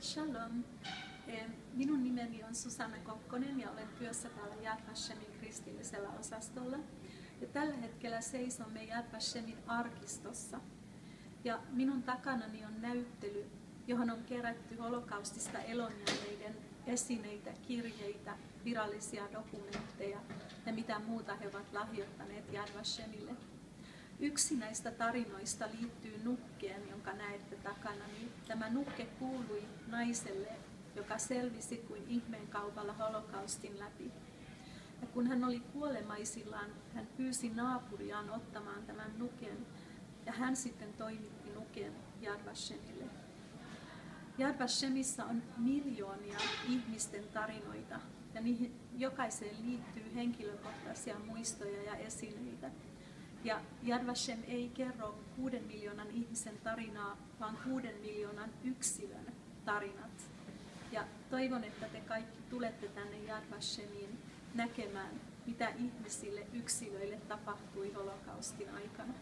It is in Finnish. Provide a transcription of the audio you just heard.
Shalom. Minun nimeni on Susanna Kokkonen ja olen työssä täällä Yad Vashemin kristillisellä osastolla. Ja tällä hetkellä seisomme Yad Vashemin arkistossa. Ja minun takanani on näyttely, johon on kerätty holokaustista elonjääneiden esineitä, kirjeitä, virallisia dokumentteja ja mitä muuta he ovat lahjoittaneet Yad Vashemille. Yksi näistä tarinoista liittyy nukkeen, jonka näette takanani. Tämä nukke kuului naiselle, joka selvisi kuin ihmeenkaupalla holokaustin läpi. Ja kun hän oli kuolemaisillaan, hän pyysi naapuriaan ottamaan tämän nuken, ja hän sitten toimitti nuken Yad Vashemille. Yad Vashemissa on miljoonia ihmisten tarinoita, ja niihin jokaiseen liittyy henkilökohtaisia muistoja ja esineitä. Ja Yad Vashem ei kerro 6 miljoonan ihmisen tarinaa, vaan 6 miljoonan yksilön tarinat. Ja toivon, että te kaikki tulette tänne Yad Vashemiin näkemään, mitä ihmisille, yksilöille tapahtui holokaustin aikana.